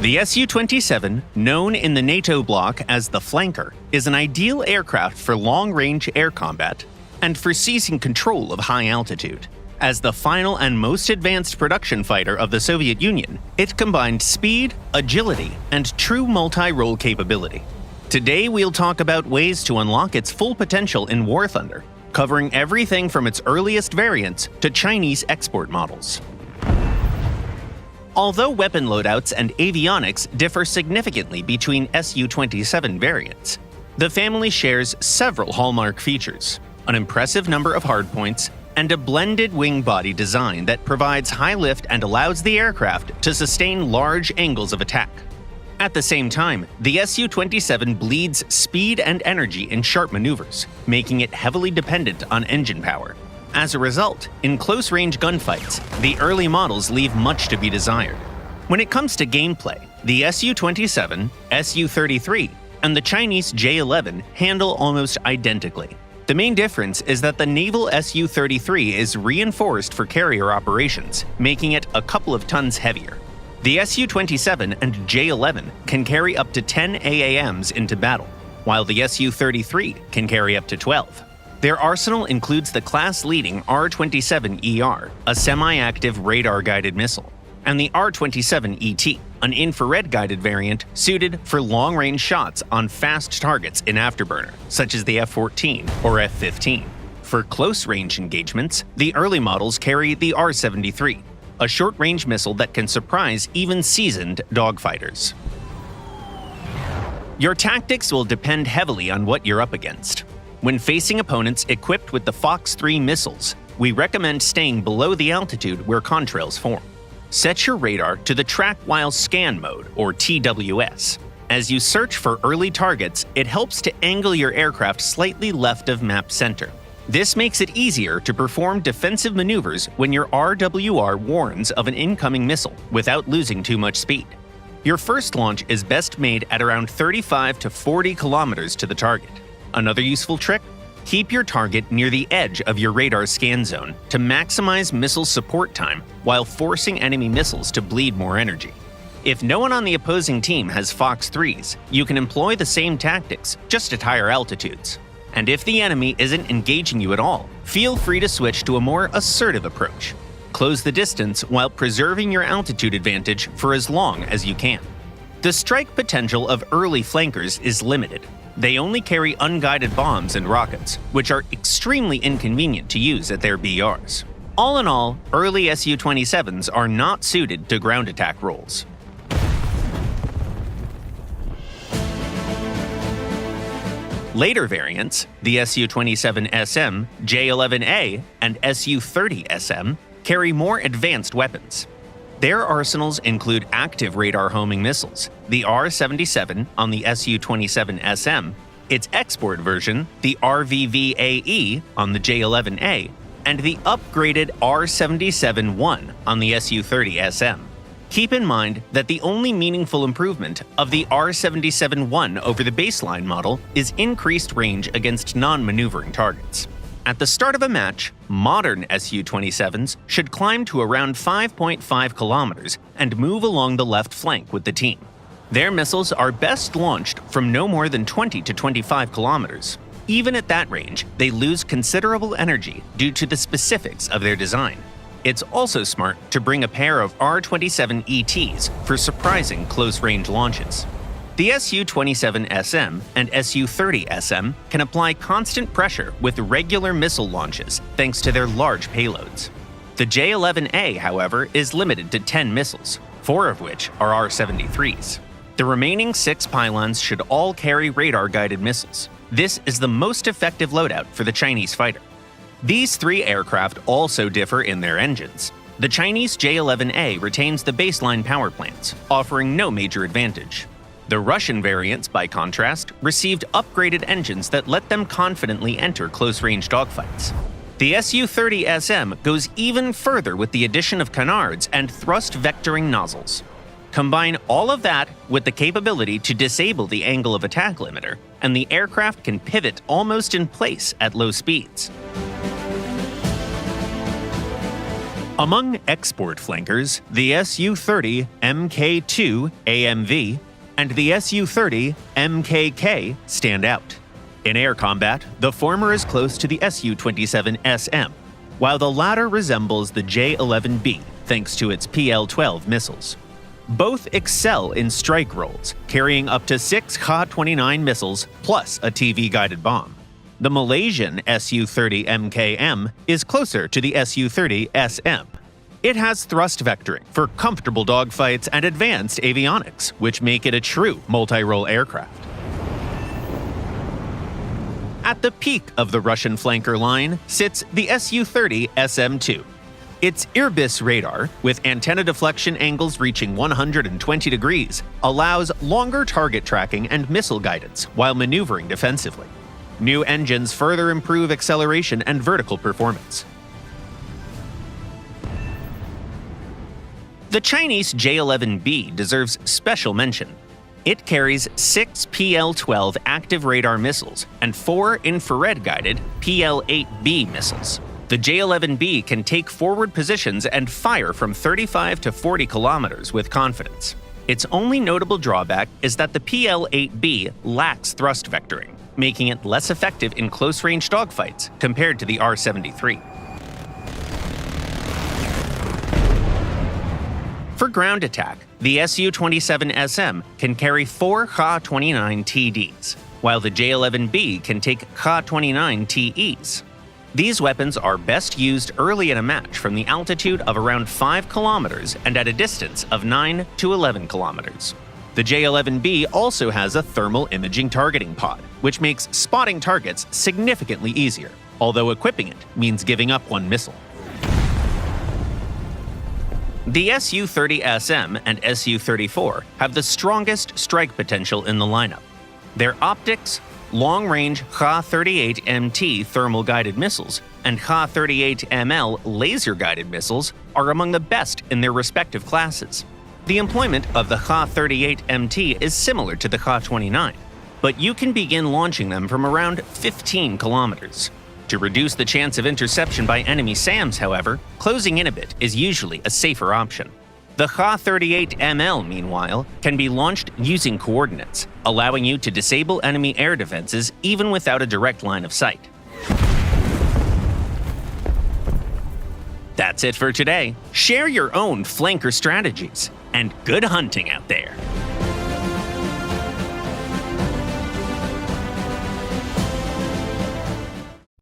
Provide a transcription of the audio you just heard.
The Su-27, known in the NATO bloc as the flanker, is an ideal aircraft for long-range air combat and for seizing control of high altitude. As the final and most advanced production fighter of the Soviet Union, it combined speed, agility, and true multi-role capability. Today we'll talk about ways to unlock its full potential in War Thunder, covering everything from its earliest variants to Chinese export models. Although weapon loadouts and avionics differ significantly between Su-27 variants, the family shares several hallmark features, an impressive number of hardpoints, and a blended wing body design that provides high lift and allows the aircraft to sustain large angles of attack. At the same time, the Su-27 bleeds speed and energy in sharp maneuvers, making it heavily dependent on engine power. As a result, in close-range gunfights, the early models leave much to be desired. When it comes to gameplay, the Su-27, Su-33, and the Chinese J-11 handle almost identically. The main difference is that the naval Su-33 is reinforced for carrier operations, making it a couple of tons heavier. The Su-27 and J-11 can carry up to 10 AAMs into battle, while the Su-33 can carry up to 12. Their arsenal includes the class-leading R-27ER, a semi-active radar-guided missile, and the R-27ET, an infrared-guided variant suited for long-range shots on fast targets in afterburner, such as the F-14 or F-15. For close-range engagements, the early models carry the R-73, a short-range missile that can surprise even seasoned dogfighters. Your tactics will depend heavily on what you're up against. When facing opponents equipped with the Fox 3 missiles, we recommend staying below the altitude where contrails form. Set your radar to the Track While Scan mode, or TWS. As you search for early targets, it helps to angle your aircraft slightly left of map center. This makes it easier to perform defensive maneuvers when your RWR warns of an incoming missile without losing too much speed. Your first launch is best made at around 35 to 40 kilometers to the target. Another useful trick? Keep your target near the edge of your radar scan zone to maximize missile support time while forcing enemy missiles to bleed more energy. If no one on the opposing team has Fox 3s, you can employ the same tactics, just at higher altitudes. And if the enemy isn't engaging you at all, feel free to switch to a more assertive approach. Close the distance while preserving your altitude advantage for as long as you can. The strike potential of early flankers is limited. They only carry unguided bombs and rockets, which are extremely inconvenient to use at their BRs. All in all, early Su-27s are not suited to ground attack roles. Later variants, the Su-27SM, J-11A, and Su-30SM, carry more advanced weapons. Their arsenals include active radar homing missiles, the R-77 on the Su-27SM, its export version, the RVVAE on the J-11A, and the upgraded R-77-1 on the Su-30SM. Keep in mind that the only meaningful improvement of the R-77-1 over the baseline model is increased range against non-maneuvering targets. At the start of a match, modern Su-27s should climb to around 5.5 kilometers and move along the left flank with the team. Their missiles are best launched from no more than 20 to 25 kilometers. Even at that range, they lose considerable energy due to the specifics of their design. It's also smart to bring a pair of R-27ETs for surprising close-range launches. The Su-27SM and Su-30SM can apply constant pressure with regular missile launches thanks to their large payloads. The J-11A, however, is limited to 10 missiles, 4 of which are R-73s. The remaining 6 pylons should all carry radar-guided missiles. This is the most effective loadout for the Chinese fighter. These 3 aircraft also differ in their engines. The Chinese J-11A retains the baseline power plants, offering no major advantage. The Russian variants, by contrast, received upgraded engines that let them confidently enter close-range dogfights. The Su-30SM goes even further with the addition of canards and thrust vectoring nozzles. Combine all of that with the capability to disable the angle of attack limiter, and the aircraft can pivot almost in place at low speeds. Among export flankers, the Su-30 Mk2 AMV and the Su-30 MKK stand out. In air combat, the former is close to the Su-27 SM, while the latter resembles the J-11B thanks to its PL-12 missiles. Both excel in strike roles, carrying up to 6 Ka-29 missiles plus a TV-guided bomb. The Malaysian Su-30 MKM is closer to the Su-30 SM. It has thrust vectoring for comfortable dogfights and advanced avionics, which make it a true multi-role aircraft. At the peak of the Russian flanker line sits the Su-30 SM-2. Its IRBIS radar, with antenna deflection angles reaching 120 degrees, allows longer target tracking and missile guidance while maneuvering defensively. New engines further improve acceleration and vertical performance. The Chinese J-11B deserves special mention. It carries 6 PL-12 active radar missiles and 4 infrared-guided PL-8B missiles. The J-11B can take forward positions and fire from 35 to 40 kilometers with confidence. Its only notable drawback is that the PL-8B lacks thrust vectoring, making it less effective in close-range dogfights compared to the R-73. For ground attack, the Su-27 SM can carry 4 Ka-29 TDs, while the J-11B can take Ka-29 TEs. These weapons are best used early in a match from the altitude of around 5 kilometers and at a distance of 9 to 11 kilometers. The J-11B also has a thermal imaging targeting pod, which makes spotting targets significantly easier, although equipping it means giving up one missile. The Su-30 SM and Su-34 have the strongest strike potential in the lineup. Their optics, long-range Ka-38MT thermal-guided missiles, and Ka-38ML laser-guided missiles are among the best in their respective classes. The employment of the Ka-38MT is similar to the Ka-29, but you can begin launching them from around 15 kilometers. To reduce the chance of interception by enemy SAMs, however, closing in a bit is usually a safer option. The Ka-38ML, meanwhile, can be launched using coordinates, allowing you to disable enemy air defenses even without a direct line of sight. That's it for today. Share your own flanker strategies, and good hunting out there!